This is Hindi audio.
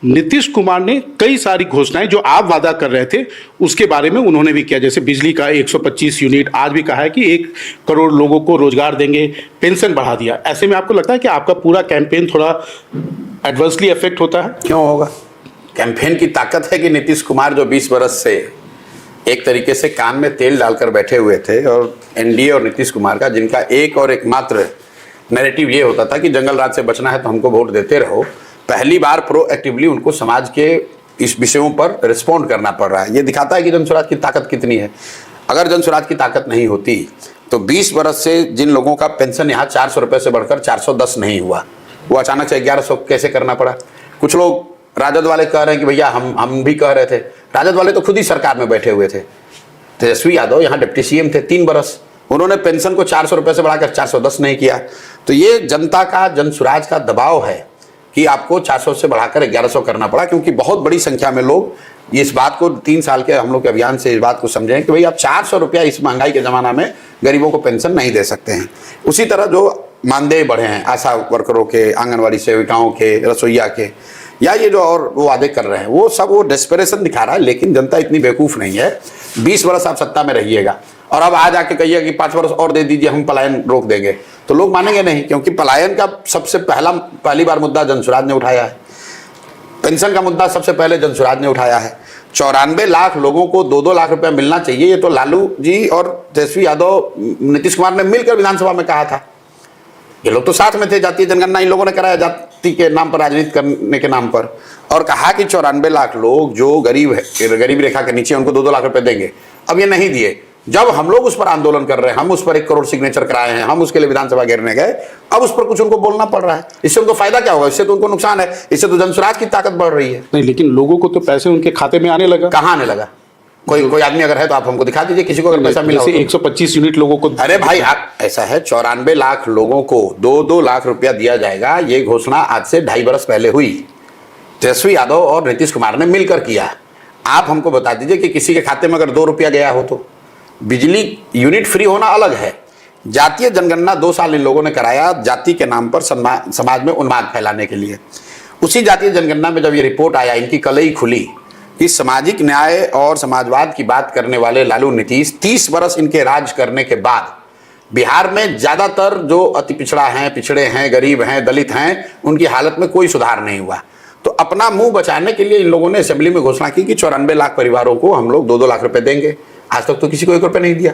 नीतीश कुमार ने कई सारी घोषणाएं जो आप वादा कर रहे थे उसके बारे में उन्होंने भी किया, जैसे बिजली का 125 यूनिट, आज भी कहा है कि 1 करोड़ लोगों को रोजगार देंगे, पेंशन बढ़ा दिया। ऐसे में आपको लगता है कि आपका पूरा कैंपेन थोड़ा एडवर्सली इफेक्ट होता है? क्यों होगा? कैंपेन की ताकत है कि नीतीश कुमार जो 20 बरस से एक तरीके से कान में तेल डालकर बैठे हुए थे, और एनडीए और नीतीश कुमार का जिनका एक और एकमात्र नैरेटिव ये होता था कि जंगल राज से बचना है तो हमको वोट देते रहो, पहली बार प्रोएक्टिवली उनको समाज के इस विषयों पर रिस्पॉन्ड करना पड़ रहा है। ये दिखाता है कि जनस्वराज की ताकत कितनी है। अगर जनस्वराज की ताकत नहीं होती तो 20 बरस से जिन लोगों का पेंशन यहाँ 400 रुपये से बढ़कर 410 नहीं हुआ, वो अचानक से 1100 कैसे करना पड़ा। कुछ लोग राजद वाले कह रहे हैं कि भैया हम भी कह रहे थे, राजद वाले तो खुद ही सरकार में बैठे हुए थे। तेजस्वी यादव यहाँ डिप्टी सीएम थे 3 बरस, उन्होंने पेंशन को 400 रुपये से बढ़ाकर 410 नहीं किया। तो ये जनता का, जनस्वराज का दबाव है कि आपको 400 से बढ़ाकर 1100 करना पड़ा, क्योंकि बहुत बड़ी संख्या में लोग इस बात को 3 साल के हम लोग के अभियान से इस बात को समझें कि भाई आप 400 रुपया इस महंगाई के ज़माना में गरीबों को पेंशन नहीं दे सकते हैं। उसी तरह जो मानदेय बढ़े हैं आशा वर्करों के, आंगनवाड़ी सेविकाओं के, रसोईया के, या ये जो और वो वादे कर रहे हैं, वो सब वो डेस्परेशन दिखा रहा है। लेकिन जनता इतनी बेवकूफ़ नहीं है। 20 बरस आप सत्ता में रहिएगा और अब आज आके कहिए कि 5 बरस और दे दीजिए, हम पलायन रोक देंगे, तो लोग मानेंगे नहीं। क्योंकि पलायन का सबसे पहली बार मुद्दा जनस्वराज ने उठाया है। पेंशन का मुद्दा सबसे पहले जनस्वराज ने उठाया है। 94 लाख लोगों को 2-2 लाख रुपया मिलना चाहिए, ये तो लालू जी और तेजस्वी यादव, नीतीश कुमार ने मिलकर विधानसभा में कहा था। ये लोग तो साथ में थे। जातीय जनगणना इन लोगों ने कराया जाति के नाम पर, राजनीति करने के नाम पर, और कहा कि 94 लाख लोग जो गरीब है, गरीबी रेखा के नीचे, उनको 2-2 लाख रुपए देंगे। अब ये नहीं दिए। जब हम लोग उस पर आंदोलन कर रहे हैं, हम उस पर 1 करोड़ सिग्नेचर कराए हैं, हम उसके लिए विधानसभा घेरने गए, अब उस पर कुछ उनको बोलना पड़ रहा है। इससे उनको फायदा क्या होगा? इससे तो उनको नुकसान है। इससे तो जनस्वराज की ताकत बढ़ रही है। नहीं, लेकिन लोगों को तो पैसे उनके खाते में आने लगा। कहाँ आने लगा? कोई आदमी अगर है तो आप हमको दिखा दीजिए, किसी को अगर पैसा मिला हो। 125 यूनिट लोगों को। अरे भाई, ऐसा है 94 लाख लोगों को 2-2 लाख रुपया दिया जाएगा। ये घोषणा आज से 2.5 बरस पहले हुई, तेजस्वी यादव और नीतीश कुमार ने मिलकर किया। आप हमको बता दीजिए कि किसी के खाते में अगर 2 रुपया गया हो तो। बिजली यूनिट फ्री होना अलग है। जातीय जनगणना 2 साल इन लोगों ने कराया जाति के नाम पर समाज में उन्माद फैलाने के लिए। उसी जातीय जनगणना में जब ये रिपोर्ट आया, इनकी कलई खुली कि सामाजिक न्याय और समाजवाद की बात करने वाले लालू नीतीश 30 बरस इनके राज करने के बाद बिहार में ज़्यादातर जो अति पिछड़ा हैं, पिछड़े हैं, गरीब हैं, दलित हैं, उनकी हालत में कोई सुधार नहीं हुआ। तो अपना मुंह बचाने के लिए इन लोगों ने असेंबली में घोषणा की कि 94 लाख परिवारों को हम लोग 2-2 लाख रुपए देंगे। आज तक तो किसी को 1 रुपया नहीं दिया।